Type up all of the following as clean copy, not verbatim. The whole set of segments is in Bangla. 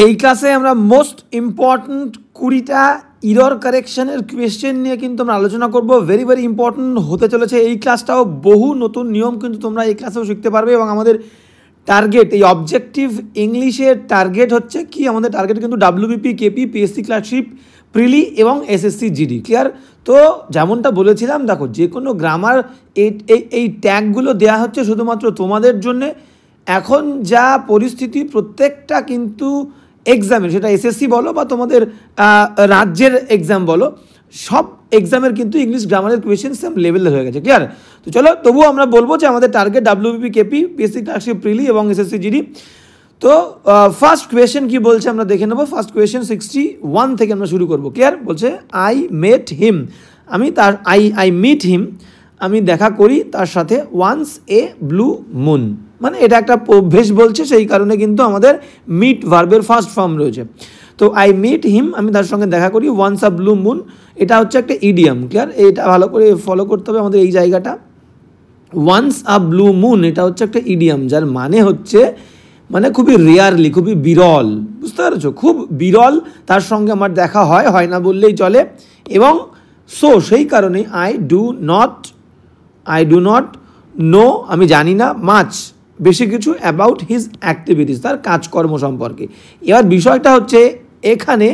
এই ক্লাসে আমরা মোস্ট ইম্পর্ট্যান্ট 20টা ইরর কারেকশনের কোয়েশ্চেন নিয়ে কিন্তু আমরা আলোচনা করব। ভেরি ভেরি ইম্পর্ট্যান্ট হতে চলেছে এই ক্লাসটাও। বহু নতুন নিয়ম কিন্তু তোমরা এই ক্লাসেও শিখতে পারবে এবং আমাদের টার্গেট, এই অবজেক্টিভ ইংলিশের টার্গেট হচ্ছে কি, আমাদের টার্গেট কিন্তু WBP, KP, PSC clerkship, prelim এবং এসএসসি জিডি। ক্লিয়ার? তো যেমনটা বলেছিলাম, দেখো যে কোনো গ্রামার এই ট্যাগগুলো দেওয়া হচ্ছে শুধুমাত্র তোমাদের জন্যে। এখন যা পরিস্থিতি, প্রত্যেকটা কিন্তু এক্সামের, সেটা এসএসসি বলো বা তোমাদের রাজ্যের এক্সাম বলো, সব এক্সামের কিন্তু ইংলিশ গ্রামারের কোয়েশ্চেন সেম লেভেলের হয়ে গেছে। ক্লিয়ার? তো চলো, তবুও আমরা বলবো যে আমাদের target WBP, KP, PSC clerkship, prelim এবং এসএসসি জিডি। তো ফার্স্ট কোয়েশ্চেন কি বলছে আমরা দেখে নেবো। ফার্স্ট কোয়েশ্চেন 61 থেকে আমরা শুরু করবো। ক্লিয়ার? বলছে আই মেট হিম, আমি তার আই মিট হিম, আমি দেখা করি তার সাথে ওয়ান্স এ ব্লু মুন। মানে এটা একটা অভ্যেস বলছে, সেই কারণে কিন্তু আমাদের মিট ভার্বের ফার্স্ট ফর্ম রয়েছে। তো আই মিট হিম, আমি তার সঙ্গে দেখা করি, ওয়ান্স আ ব্লু মুন, এটা হচ্ছে একটা ইডিয়াম। ক্লিয়ার? এটা ভালো করে ফলো করতে হবে আমাদের এই জায়গাটা। ওয়ান্স আ ব্লু মুন এটা হচ্ছে একটা ইডিয়াম, যার মানে হচ্ছে মানে খুবই রেয়ারলি, খুবই বিরল। বুঝতে পারছো? খুব বিরল তার সঙ্গে আমার দেখা হয় না বললেই চলে। এবং সেই কারণে আই ডু নট নো, আমি জানি না, মাচ, বেশি কিছু, অ্যাবাউট হিজ অ্যাক্টিভিটিস, তার কাজকর্ম সম্পর্কে। এবার বিষয়টা হচ্ছে এখানে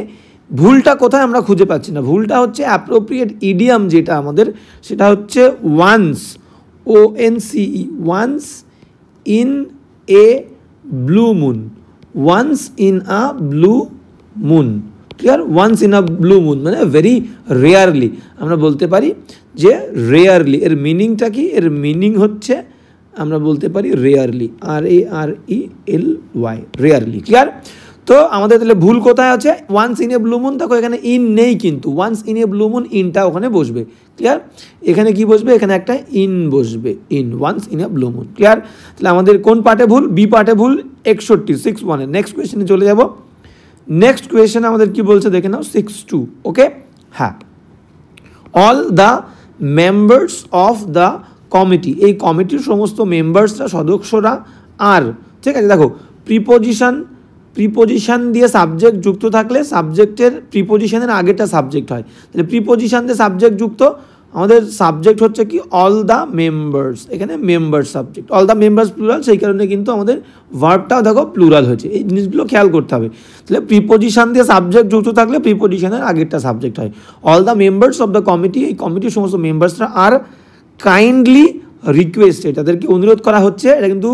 ভুলটা কোথায় আমরা খুঁজে পাচ্ছি না। ভুলটা হচ্ছে অ্যাপ্রোপ্রিয়েট ইডিয়াম যেটা আমাদের, সেটা হচ্ছে once, ONCE, once in a blue moon, once in a blue moon. Clear? Once in a blue moon মানে ভেরি রেয়ারলি, আমরা বলতে পারি যে রেয়ারলি। এর মিনিংটা কি? এর মিনিং হচ্ছে আমরা বলতে পারি রেয়ারলি, RARELY, রেয়ারলি। ক্লিয়ার? তো আমাদের তাহলে ভুল কোথায় আছে? Once in a blue moon. দেখো এখানে ইন নেই, কিন্তু once in a blue moon, ইনটা ওখানে বসবে। ক্লিয়ার? এখানে কি বসবে? এখানে একটা ইন বসবে, in, once in a blue moon. Clear? তাহলে আমাদের কোন পার্টে ভুল? বি পার্টে ভুল। 61 নেক্সট কোয়েশ্চেনে চলে যাব। নেক্সট কোয়েশ্চেন আমাদের কি বলছে দেখে নাও, 62। ওকে, হ্যাঁ, all the members of the committee, এই কমিটির সমস্ত মেম্বার্সরা, সদস্যরা আর, ঠিক আছে। দেখো প্রিপোজিশন দিয়ে সাবজেক্ট যুক্ত থাকলে সাবজেক্টের প্রিপোজিশনের আগেটা সাবজেক্ট হয়। তাহলে প্রিপোজিশন দিয়ে সাবজেক্ট যুক্ত, আমাদের সাবজেক্ট হচ্ছে কি অল দ্য মেম্বার্স, এখানে members subject, all the members plural, সেই কারণে কিন্তু আমাদের ভার্বটাও দেখো প্লুরাল হয়েছে। এই জিনিসগুলো খেয়াল করতে হবে। তাহলে প্রিপোজিশন দিয়ে সাবজেক্ট যুক্ত থাকলে প্রিপোজিশনের আগেরটা সাবজেক্ট হয়। All the members of the committee, এই কমিটির সমস্ত মেম্বার্সরা আর কাইন্ডলি রিকোয়েস্টেড, তাদেরকে অনুরোধ করা হচ্ছে। এটা কিন্তু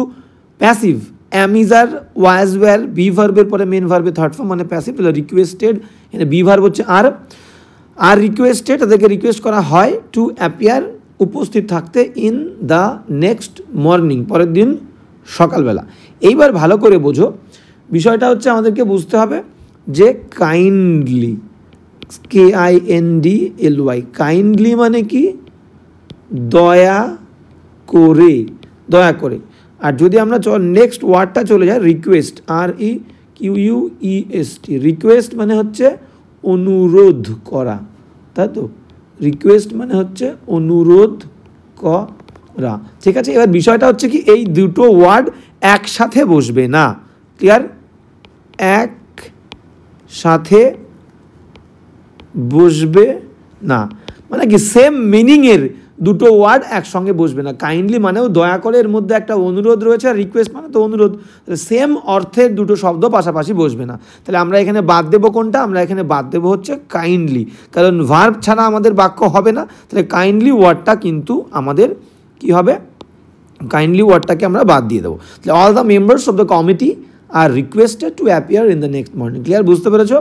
passive, am is are, was were, be ভার্বের পরে মেন ভার্বের থার্ড ফর্ম মানে প্যাসিভ। তাহলে রিকোয়েস্টেড, এখানে বি ভার্ব হচ্ছে আর রিকোয়েস্টেড, তাদেরকে রিকোয়েস্ট করা হয় টু অ্যাপিয়ার, উপস্থিত থাকতে, ইন দ্য নেক্সট মর্নিং, পরের দিন সকালবেলা। এইবার ভালো করে বোঝো, বিষয়টা হচ্ছে আমাদেরকে বুঝতে হবে যে কাইন্ডলি, KINDLY, কাইন্ডলি মানে কি? দয়া করে, দয়া করে। আর যদি আমরা নেক্সট ওয়ার্ডটা চলে যাই, রিকোয়েস্ট, REQUEST, রিকোয়েস্ট মানে হচ্ছে অনুরোধ করা, তাই তো? রিকোয়েস্ট মানে হচ্ছে অনুরোধ করা, ঠিক আছে। এবার বিষয়টা হচ্ছে কি, এই দুটো ওয়ার্ড একসাথে বসবে না। ক্লিয়ার? একসাথে বসবে না মানে কি, সেম মিনিংয়ের দুটো ওয়ার্ড একসঙ্গে বসবে না। কাইন্ডলি মানেও দয়া করে, এর মধ্যে একটা অনুরোধ রয়েছে, আর রিকোয়েস্ট মানে তো অনুরোধ, সেম অর্থের দুটো শব্দ পাশাপাশি বসবে না। তাহলে আমরা এখানে বাদ দেবো কোনটা? আমরা এখানে বাদ দেবো হচ্ছে কাইন্ডলি, কারণ ভার্ব ছাড়া আমাদের বাক্য হবে না। তাহলে কাইন্ডলি ওয়ার্ডটা কিন্তু আমাদের কি হবে? কাইন্ডলি ওয়ার্ডটাকে আমরা বাদ দিয়ে দেবো। তাহলে all the members of the committee are requested to appear in the next morning. Clear? বুঝতে পেরেছো?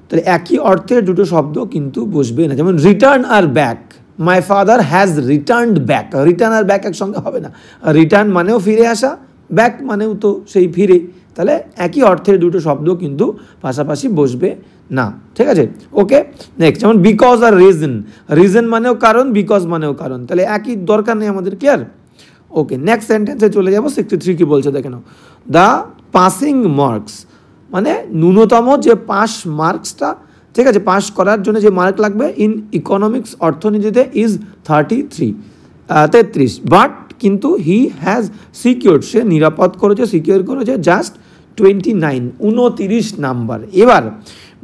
তাহলে একই অর্থের দুটো শব্দ কিন্তু বসবে না। যেমন রিটার্ন আর back, my father has returned back, return আর ব্যাক একসঙ্গে হবে না। রিটার্ন মানেও ফিরে আসা, ব্যাক মানেও তো সেই ফিরে। তাহলে একই অর্থের দুটো শব্দ কিন্তু পাশাপাশি বসবে না, ঠিক আছে। ওকে, নেক্সট, যেমন বিকজ আর রিজন, রিজন মানেও কারণ, বিকজ মানেও কারণ, তাহলে একই দরকার নেই আমাদের। ক্লিয়ার? ওকে, নেক্সট সেন্টেন্সে চলে যাবো। 63 কি বলছে দেখে নাও। দ্য পাসিং মার্কস মানে ন্যূনতম যে পাস মার্কসটা, ঠিক আছে, পাস করার জন্য যে মার্ক লাগবে ইন ইকোনমিক্স, অর্থনীতিতে, ইজ 33, বাট কিন্তু হি হ্যাজ সিকিউরড, সে নিরাপদ করেছে, সিকিউর করেছে, জাস্ট 29, 29 নাম্বার। এবার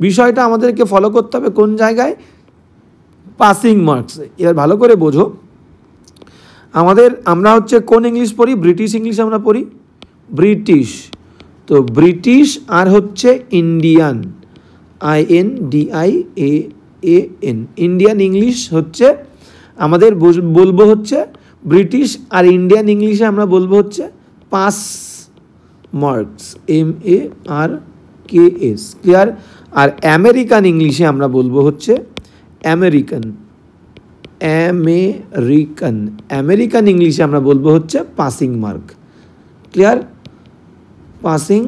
বিষয়টা আমাদেরকে ফলো করতে হবে কোন জায়গায়, পাসিং মার্কস। এবার ভালো করে বোঝো, আমরা হচ্ছে কোন ইংলিশ পড়ি, ব্রিটিশ ইংলিশ আমরা পড়ি, ব্রিটিশ। তো ব্রিটিশ আর হচ্ছে ইন্ডিয়ান, INDIAN, ইন্ডিয়ান ইংলিশ হচ্ছে আমাদের বলবো হচ্ছে ব্রিটিশ, আর ইন্ডিয়ান ইংলিশে আমরা বলবো হচ্ছে পাস মার্কস, MARKS, ক্লিয়ার। আর আমেরিকান ইংলিশে আমরা বলবো হচ্ছে আমেরিকান, আমেরিকান ইংলিশে আমরা বলবো হচ্ছে passing mark, clear. Passing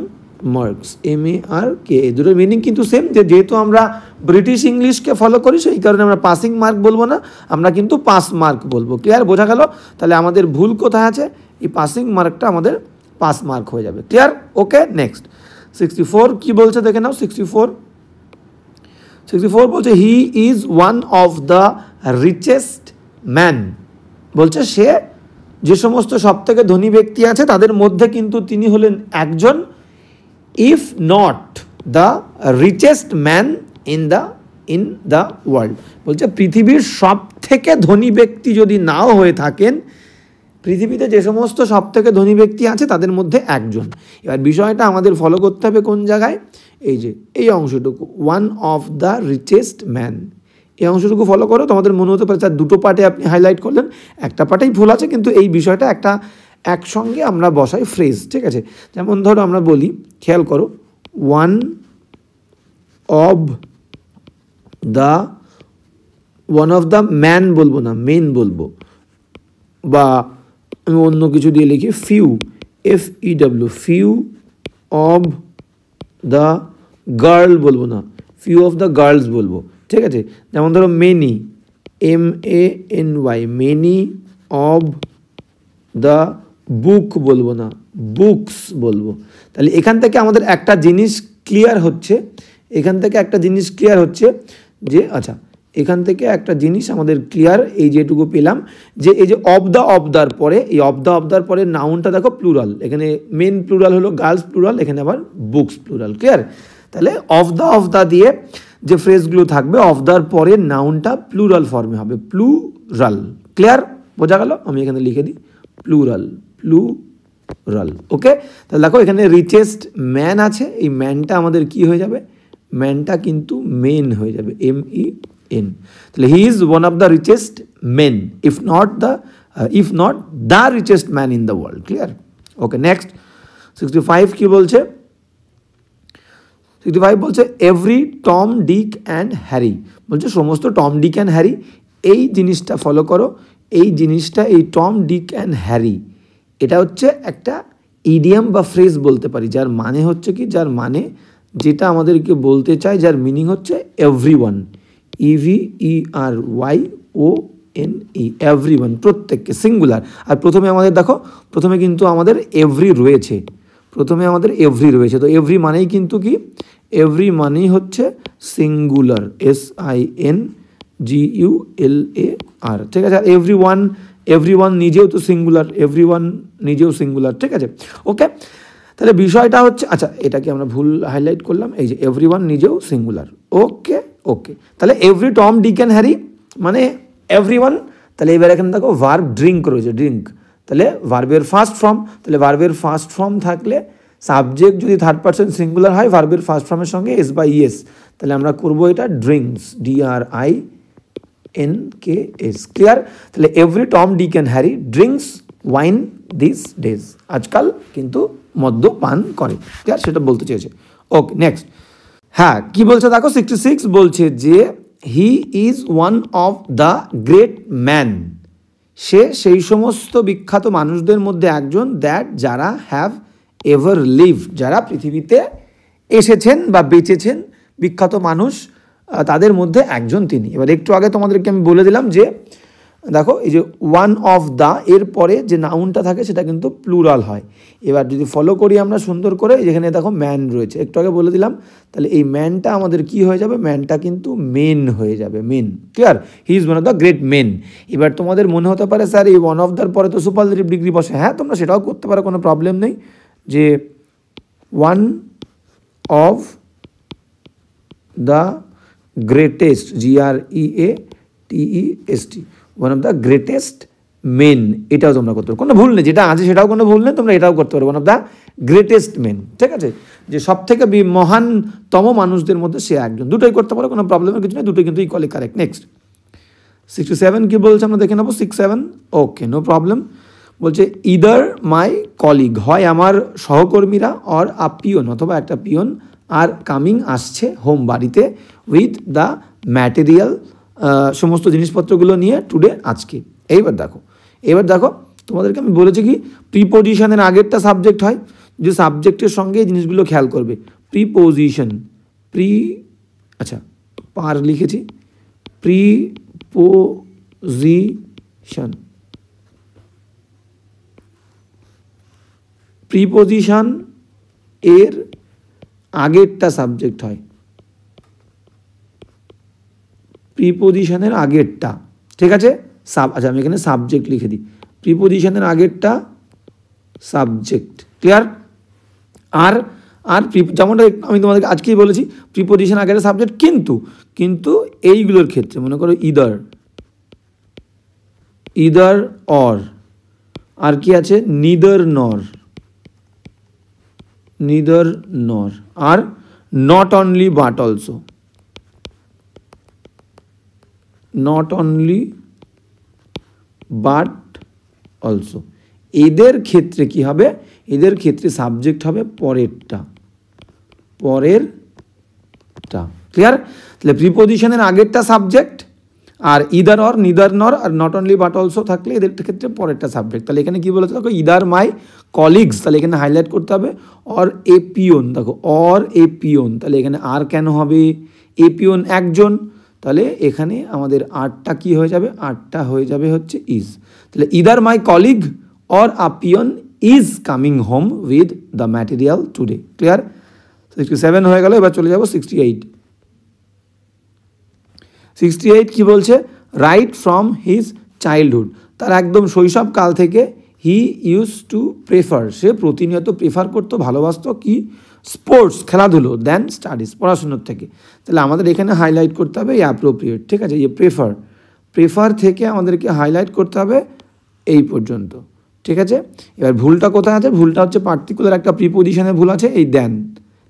marks, MARK, দুটোর মিনিং কিন্তু সেম। যেহেতু আমরা ব্রিটিশ ইংলিশকে ফলো করি সেই কারণে আমরা পাসিং মার্ক বলবো না, আমরা কিন্তু পাস মার্ক বলবো, ক্লিয়ার, বোঝা গেল। তাহলে আমাদের ভুল কোথায় আছে, এই পাসিং মার্কটা আমাদের পাস মার্ক হয়ে যাবে, ক্লিয়ার। ওকে, নেক্সট 64 কি বলছে দেখে নাও। 64 বলছে হি is one of the richest man, বলছে সে যে সমস্ত সব থেকে ধনী ব্যক্তি আছে তাদের মধ্যে কিন্তু তিনি হলেন একজন, if not the richest man in the world. বলছে পৃথিবীর সব থেকে ধনী ব্যক্তি যদি নাও হয়ে থাকেন, পৃথিবীতে যে সমস্ত সব থেকে ধনী ব্যক্তি আছে তাদের মধ্যে একজন। এবার বিষয়টা আমাদের ফলো করতে হবে কোন জায়গায়, এই যে এই অংশটুকু, one of the richest man, এই অংশটুকু ফলো করো। তোমাদের মনে হতে পারে তার দুটো পার্টে আপনি হাইলাইট করলেন, একটা পার্টেই ভুল আছে, কিন্তু এই বিষয়টা একটা একসঙ্গে আমরা বসাই ফ্রেজ, ঠিক আছে। যেমন ধরো আমরা বলি, খেয়াল করো, ওয়ান অফ দ্য ম্যান বলবো না, মেন বলবো, বা আমি অন্য কিছু দিয়ে লিখি few, FEW, few of the girl বলবো না, ফিউ অফ দ্য গার্লস বলবো, ঠিক আছে। যেমন ধরো many, MANY, many of the book বলবো না, বুকস বলবো। তাহলে এখান থেকে আমাদের একটা জিনিস ক্লিয়ার হচ্ছে, যে আচ্ছা এখান থেকে একটা জিনিস আমাদের ক্লিয়ার, এই যেটুকু পেলাম, যে এই যে অফদার পরে, এই অফদার পরে নাউনটা দেখো প্লুরাল, এখানে মেন প্লুরাল হলো, গার্লস প্লুরাল, এখানে আবার বুকস প্লুরাল, ক্লিয়ার। তাহলে অফ দ্য দিয়ে যে ফ্রেজগুলো থাকবে, অফদার পরে নাউনটা প্লুরাল ফর্মে হবে, প্লুরাল, ক্লিয়ার, বোঝা গেল। আমি এখানে লিখে দিই প্লুরাল, ওকে। তাহলে দেখো এখানে রিচেস্ট ম্যান আছে, এই ম্যানটা আমাদের কি হয়ে যাবে, ম্যানটা কিন্তু মেন হয়ে যাবে, MEN। তাহলে he is one of the richest men, if not the richest man in the world, clear. Okay, next 65 কি বলছে, 65 বলছে every Tom, Dick and Harry, বলছে সমস্ত টম, ডিক অ্যান্ড হ্যারি। এই জিনিসটা ফলো করো, এই জিনিসটা, এই টম, ডিক অ্যান্ড হ্যারি, এটা হচ্ছে একটা ইডিয়াম বা ফ্রেজ বলতে পারি, যার মানে হচ্ছে কি, যার মানে যেটা আমাদেরকে বলতে চায়, যার মিনিং হচ্ছে এভরিওয়ান, EVERYONE, এভরিওয়ান, প্রত্যেককে, সিঙ্গুলার। আর প্রথমে আমাদের দেখো, প্রথমে কিন্তু আমাদের এভরি রয়েছে, তো এভরি মানেই কিন্তু কি, এভরি মানেই হচ্ছে সিঙ্গুলার, SINGULAR, ঠিক আছে। আর এভরিওয়ান নিজেও তো সিঙ্গুলার, ঠিক আছে। ওকে, তাহলে বিষয়টা হচ্ছে, আচ্ছা এটাকে আমরা ভুল হাইলাইট করলাম, এই যে এভরিওয়ান নিজেও সিঙ্গুলার, ওকে। তাহলে every Tom, Dick and Harry মানে এভরিওয়ান। তাহলে এবার এখানে দেখো ভার্ব ড্রিঙ্ক রয়েছে, ড্রিঙ্ক, তাহলে ভার্বের ফার্স্ট ফর্ম, তাহলে ভার্বের ফার্স্ট ফর্ম থাকলে সাবজেক্ট যদি থার্ড পারসন সিঙ্গুলার হয়, ভার্বের ফার্স্ট ফর্মের সঙ্গে S বা ES, তাহলে আমরা করবো এটা ড্রিঙ্কস, DRINKS, ক্লিয়ার। তাহলে every Tom, Dick and Harry drinks wine these days, আজকাল কিন্তু মদ্যপান করে, ক্লিয়ার, সেটা বলতে চেয়েছে। ওকে, নেক্সট, হ্যাঁ কি বলছে দেখো, 66 বলছে যে he is one of the great man, সে সেই সমস্ত বিখ্যাত মানুষদের মধ্যে একজন, দ্যাট যারা হ্যাভ এভার লিভড, যারা পৃথিবীতে এসেছেন বা বেঁচেছেন, বিখ্যাত মানুষ তাদের মধ্যে একজন তিনি। এবার একটু আগে তোমাদেরকে আমি বলে দিলাম যে দেখো এই যে ওয়ান অফ দ্য এর পরে যে নাউনটা থাকে সেটা কিন্তু প্লুরাল হয়। এবার যদি ফলো করি আমরা সুন্দর করে, যেখানে দেখো ম্যান রয়েছে, একটু আগে বলে দিলাম, তাহলে এই ম্যানটা আমাদের কি হয়ে যাবে, ম্যানটা কিন্তু মেন হয়ে যাবে, men, clear. He is one of the great men. এবার তোমাদের মনে হতে পারে স্যার এই ওয়ান অফ দ্যার পরে তো সুপারলেটিভ ডিগ্রি বসে, হ্যাঁ তোমরা সেটাও করতে পারো, কোনো প্রবলেম নেই, যে one of the greatest, GREATEST, one of the greatest men, এটাও তোমরা করতে পারো, কোনো ভুল নেই, যেটা আছে সেটাও কোনো ভুল নেই, তোমরা এটাও করতে পারো, one of the greatest men, ঠিক আছে, যে সব থেকে মহানতম মানুষদের মধ্যে সে একজন, দুটোই করতে পারো, কোনো প্রবলেমের কিছু নেই, দুটোই কিন্তু ইকুয়ালি কারেক্ট। নেক্সট 67 কি বলছে আমরা দেখে নেবো। 67, ওকে, নো প্রবলেম। বলছে ইদার মাই কলিগ, হয় আমার সহকর্মীরা, অর আ পিয়ন, অথবা একটা পিয়ন, আর কামিং, আসছে, হোম, বাড়িতে, উইথ দ্য ম্যাটেরিয়াল, সমস্ত জিনিসপত্রগুলো নিয়ে, টুডে, আজকে। এইবার দেখো তোমাদেরকে আমি বলেছি কি প্রিপোজিশনের আগেরটা সাবজেক্ট হয়, যে সাবজেক্টের সঙ্গে এই জিনিসগুলো খেয়াল করবে। প্রিপোজিশন, আচ্ছা পার লিখেছি, প্রিপোজিশন এর আগেরটা সাবজেক্ট হয়, প্রিপোজিশনের আগেরটা, ঠিক আছে। আচ্ছা আমি এখানে সাবজেক্ট লিখে দিই, প্রিপোজিশনের আগেরটা সাবজেক্ট, ক্লিয়ার। আর যেমনটা আমি তোমাদেরকে আজকেই বলেছি, প্রিপোজিশন আগের সাবজেক্ট, কিন্তু এইগুলোর ক্ষেত্রে মনে করো ইদার অর, আর কি আছে, নিদার নর, আর নট অনলি বাট অলসো, এদের ক্ষেত্রে কি হবে, এদের ক্ষেত্রে সাবজেক্ট হবে পরেরটা, ক্লিয়ার। তাহলে প্রিপোজিশনের আগেরটা সাবজেক্ট, আর ইদার অর, নিদার নর, আর নট অনলি বাট অলসো থাকলে এদের ক্ষেত্রে পরেরটা সাবজেক্ট। তাহলে এখানে কি বলেছে দেখো, ইদার মাই কলিগস, তাহলে এখানে হাইলাইট করতে হবে, অর এ পিয়ন, দেখো অর এ পিয়ন, তাহলে এখানে আর কেন হবে, এ পিয়ন একজন, তাহলে এখানে আমাদের আরটা কি হয়ে যাবে, আরটা হয়ে যাবে হচ্ছে ইজ। তাহলে either my colleague or a peon is coming home with the material today, clear. 67 হয়ে গেল, এবার চলে যাব 68 কি বলছে, রাইট ফ্রম হিজ চাইল্ডহুড, তার একদম শৈশবকাল থেকে, হি ইউজ টু প্রেফার, সে প্রতিনিয়ত প্রেফার করতো, ভালোবাসতো কি, স্পোর্টস, খেলাধুলো, দেন স্টাডিজ, পড়াশুনোর থেকে। তাহলে আমাদের এখানে হাইলাইট করতে হবে এই অ্যাপ্রোপ্রিয়েট, ঠিক আছে, এই প্রেফার থেকে আমাদেরকে হাইলাইট করতে হবে এই পর্যন্ত, ঠিক আছে। এবার ভুলটা কোথায় আছে, ভুলটা হচ্ছে পার্টিকুলার একটা প্রিপোজিশনের ভুল আছে, এই দেন,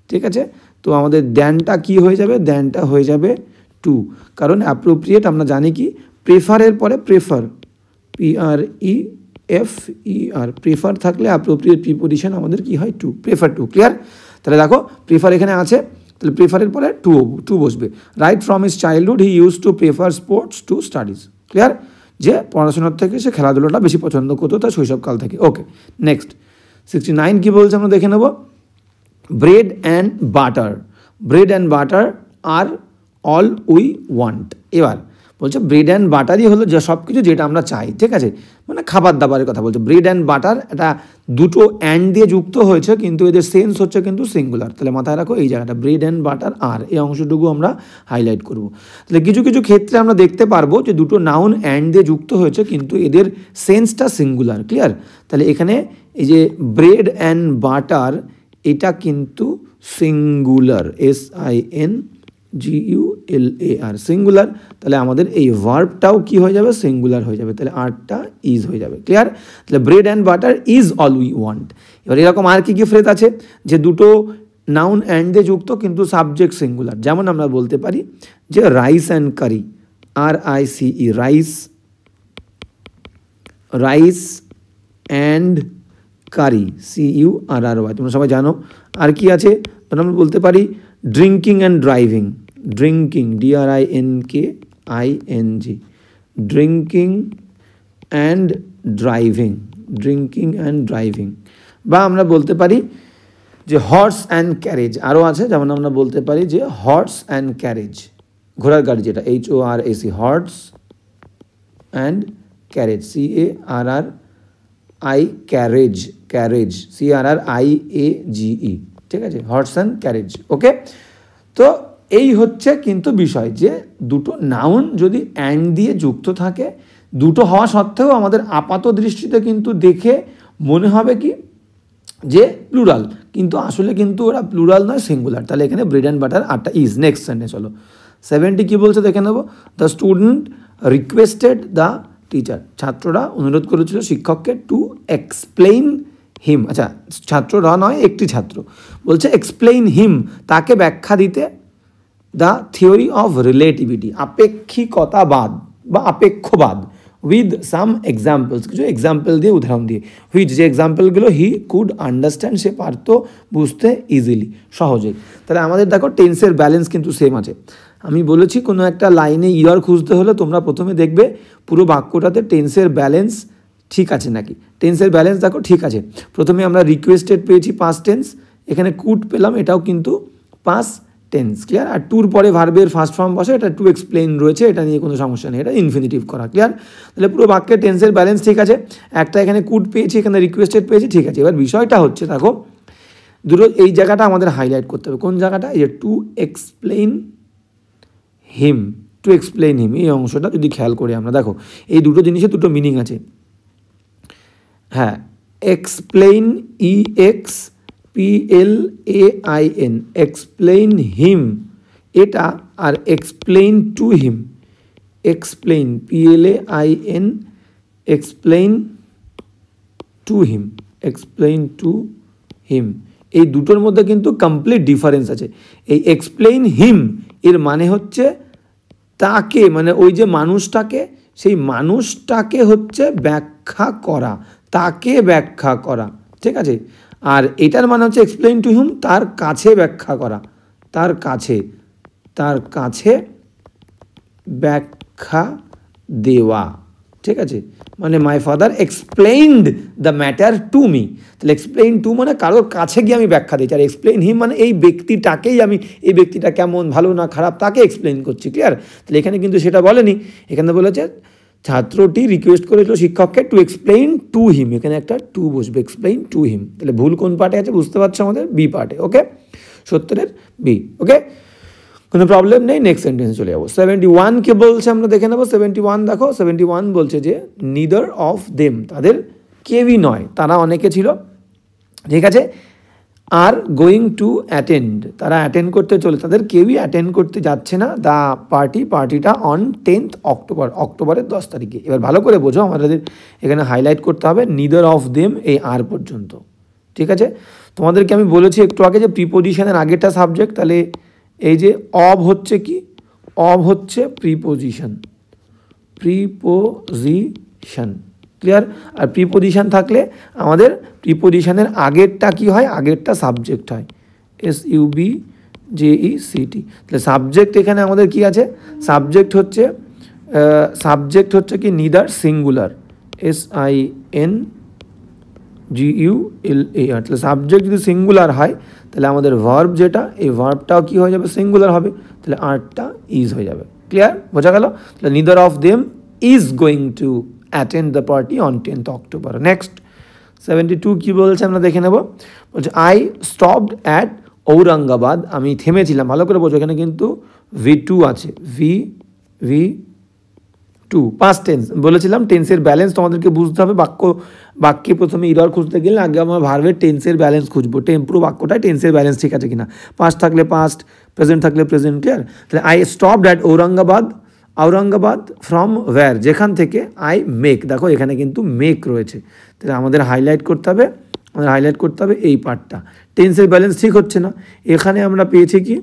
ঠিক আছে। তো আমাদের দেনটা কি হয়ে যাবে, দেনটা হয়ে যাবে টু, কারণ অ্যাপ্রোপ্রিয়েট আমরা জানি কি প্রেফারের পরে প্রেফার, PREFER, প্রেফার থাকলে অ্যাপ্রোপ্রিয়েট প্রিপোজিশন আমাদের কি হয়, টু, প্রেফার টু, ক্লিয়ার। তাহলে দেখো প্রেফার এখানে আছে, তাহলে প্রেফারের পরে টু বসবে। Right from his childhood he use to prefer sports to studies, clear, যে পড়াশোনার থেকে সে খেলাধুলাটা বেশি পছন্দ করতো তার শৈশবকাল থেকে। ওকে, নেক্সট 69 কি বলছে আমরা দেখে নেব। ব্রেড অ্যান্ড বাটার আর অল উই ওয়ান্ট। এবার বলছে ব্রেড অ্যান্ড বাটারই হলো যে সব কিছু যেটা আমরা চাই, ঠিক আছে, মানে খাবার দাবারের কথা বলছে। ব্রেড অ্যান্ড বাটার, এটা দুটো অ্যান্ড দিয়ে যুক্ত হয়েছে, কিন্তু এদের সেন্স হচ্ছে কিন্তু সিঙ্গুলার। তাহলে মাথায় রাখো এই জায়গাটা, ব্রেড অ্যান্ড বাটার আর, এই অংশটুকু আমরা হাইলাইট করব। তাহলে কিছু ক্ষেত্রে আমরা দেখতে পারবো যে দুটো নাউন অ্যান্ড দিয়ে যুক্ত হয়েছে, কিন্তু এদের সেন্সটা সিঙ্গুলার, ক্লিয়ার। তাহলে এখানে এই যে ব্রেড অ্যান্ড বাটার, এটা কিন্তু সিঙ্গুলার, SINGULAR, সিঙ্গুলার। তাহলে আমাদের এই ভার্বটাও কি হয়ে যাবে, সিঙ্গুলার হয়ে যাবে, তাহলে আরটা ইজ হয়ে যাবে, ক্লিয়ার। তাহলে bread and butter is all we want. এবার এরকম আর কি ফ্রেজ আছে যে দুটো নাউন অ্যান্ড দিয়ে যুক্ত কিন্তু সাবজেক্ট সিঙ্গুলার, যেমন আমরা বলতে পারি যে rice and curry, RICE, rice and curry, CURRY, তোমরা সবাই জানো। আর কি আছে, আমরা বলতে পারি drinking and driving, drinking, DRINKING, drinking and driving. বা আমরা বলতে পারি যে হর্স অ্যান্ড ক্যারেজ, আরও আছে, যেমন আমরা বলতে পারি যে হর্স অ্যান্ড ক্যারেজ, ঘোড়ার গাড়ি, যেটা HORSE, horse and carriage, CARRI, carriage, CRRIAGE, ঠিক আছে, হর্স অ্যান্ড ক্যারেজ। ওকে, তো এই হচ্ছে কিন্তু বিষয় যে দুটো নাউন যদি অ্যান্ড দিয়ে যুক্ত থাকে, দুটো হওয়া সত্ত্বেও আমাদের আপাত দৃষ্টিতে কিন্তু দেখে মনে হবে কি যে প্লুরাল, কিন্তু আসলে কিন্তু ওরা প্লুরাল নয়, সিঙ্গুলার। তাহলে এখানে ব্রেড অ্যান্ড বাটার আটটা ইজ। নেক্সট সেন্টেন্স চলো 70 কী বলছে দেখে নেবো। The student requested the teacher, ছাত্ররা অনুরোধ করেছিল শিক্ষককে টু এক্সপ্লেইন হিম। আচ্ছা, ছাত্ররা নয়, একটি ছাত্র বলছে এক্সপ্লেইন হিম, তাকে ব্যাখ্যা দিতে দ্য থিওরি অফ রিলেটিভিটি, আপেক্ষিকতাবাদ বা আপেক্ষবাদ, উইথ সাম এক্সাম্পলস, কিছু এক্সাম্পল দিয়ে, উদাহরণ দিয়ে, হুইচ যে এক্সাম্পলগুলো হি কুড আন্ডারস্ট্যান্ড, সে পারত বুঝতে ইজিলি, সহজেই। তাহলে আমাদের দেখো টেন্সের ব্যালেন্স কিন্তু সেম আছে। আমি বলেছি কোনো একটা লাইনে ইরর খুঁজতে হলে তোমরা প্রথমে দেখবে পুরো বাক্যটাতে টেন্সের ব্যালেন্স ঠিক আছে নাকি। টেন্সের ব্যালেন্স দেখো ঠিক আছে। প্রথমে আমরা রিকোয়েস্টেড পেয়েছি পাস্ট টেন্স, এখানে কুড পেলাম, এটাও কিন্তু পাস্ট টেন্স, ক্লিয়ার। আর টুর পরে ভার্বের ফার্স্ট ফর্ম বসে, এটা টু এক্সপ্লেইন রয়েছে, এটা নিয়ে কোনো সমস্যা নেই, এটা ইনফিনিটিভ করা, ক্লিয়ার। তাহলে পুরো বাক্যের টেন্সের ব্যালেন্স ঠিক আছে। একটা এখানে কুড পেয়েছি, এখানে রিকোয়েস্টেড পেয়েছি, ঠিক আছে। এবার বিষয়টা হচ্ছে দেখো দুটো, এই জায়গাটা আমাদের হাইলাইট করতে হবে। কোন জায়গাটা? এই যে to explain him, to explain him, এই অংশটা যদি খেয়াল করি আমরা, দেখো এই দুটো জিনিসের দুটো মিনিং আছে। হ্যাঁ, এক্সপ্লেইন, EXPLAIN, এক্সপ্লেইন হিম এটা, আর explain to him, explain PLAIN, explain to him, explain to him, এই দুটোর মধ্যে কিন্তু কমপ্লিট ডিফারেন্স আছে। এই এক্সপ্লেইন হিম এর মানে হচ্ছে তাকে, মানে ওই যে মানুষটাকে, সেই মানুষটাকে হচ্ছে ব্যাখ্যা করা, তাকে ব্যাখ্যা করা, ঠিক আছে। আর এটার মানে হচ্ছে এক্সপ্লেইন টু হিম, তার কাছে ব্যাখ্যা করা, তার কাছে ব্যাখ্যা দেওয়া, ঠিক আছে। মানে my father explained the matter to me, তাহলে এক্সপ্লেইন টু মানে কারোর কাছে গিয়ে আমি ব্যাখ্যা দিচ্ছি, আর এক্সপ্লেইন হিম মানে এই ব্যক্তিটাকেই আমি, এই ব্যক্তিটা কেমন, ভালো না খারাপ, তাকে এক্সপ্লেইন করছি, ক্লিয়ার। তাহলে এখানে কিন্তু সেটা বলেনি, এখানে বলেছে ছাত্রটি রিকোয়েস্ট করেছিল শিক্ষককে টু এক্সপ্লেইন টু হিম, এখানে একটা টু বসবে, এক্সপ্লেইন টু হিম। তাহলে ভুল কোন পার্টে আছে বুঝতে পারছো? আমাদের বি পার্টে, ওকে, 70-এর বি, ওকে, কোনো প্রবলেম নেই। নেক্সট সেন্টেন্সে চলে যাবো। 71 কে বলছে আমরা দেখে নেবো। 71 দেখো, 71 বলছে যে নিদার অফ দেম, তাদের কেউই নয়, তারা অনেকে ছিল, ঠিক আছে। আর গোয়িং টু অ্যাটেন্ড, তারা অ্যাটেন্ড করতে চলে, তাদের কেউই অ্যাটেন্ড করতে যাচ্ছে না দ্য পার্টিটা অন 10th অক্টোবর, অক্টোবরের 10 তারিখে। এবার ভালো করে বোঝো, আমাদের এখানে হাইলাইট করতে হবে নিদার অফ দেম, এই আর পর্যন্ত, ঠিক আছে। তোমাদেরকে আমি বলেছি একটু আগে যে প্রিপোজিশনের আগেরটা সাবজেক্ট, তাহলে এই যে অব হচ্ছে কি, অব হচ্ছে প্রিপোজিশন, ক্লিয়ার। আর প্রিপোজিশন থাকলে আমাদের প্রিপোজিশনের আগেরটা কি হয়, আগেরটা সাবজেক্ট হয়, SUBJECT। তাহলে সাবজেক্ট এখানে আমাদের কি আছে, সাবজেক্ট হচ্ছে কি নিদার, সিঙ্গুলার, SINGULAR। তাহলে সাবজেক্ট যদি সিঙ্গুলার হয় তাহলে আমাদের ভার্ব যেটা, এই ভার্বটাও কি হয়ে যাবে, সিঙ্গুলার হবে, তাহলে আরটা ইজ হয়ে যাবে, ক্লিয়ার, বোঝা গেল। তাহলে neither of them is going to attend the party on 10th October. Next 72 কী বলছে আমরা দেখে নেব। বলছে আই স্টপড অ্যাট ঔরঙ্গাবাদ, আমি থেমেছিলাম, ভালো করে বোঝো, এখানে কিন্তু V2 আছে, V2 পাস্ট টেন্স। বলেছিলাম টেন্সের ব্যালেন্স তোমাদেরকে বুঝতে হবে। বাক্যে প্রথমে ইরর খুঁজতে গেলে আগে আমরা ভার্বের টেন্সের ব্যালেন্স খুঁজবো, পুরো বাক্যটায় টেন্সের ব্যালেন্স ঠিক আছে কিনা, পাস্ট থাকলে পাস্ট, প্রেজেন্ট থাকলে প্রেজেন্ট, ক্লিয়ার। তাহলে I stopped at Aurangabad from where, যেখান থেকে আই মেক, দেখো এখানে কিন্তু মেক রয়েছে, তাহলে আমাদের হাইলাইট করতে হবে এই পার্টটা। টেন্সের ব্যালেন্স ঠিক হচ্ছে না, এখানে আমরা পেয়েছি কি,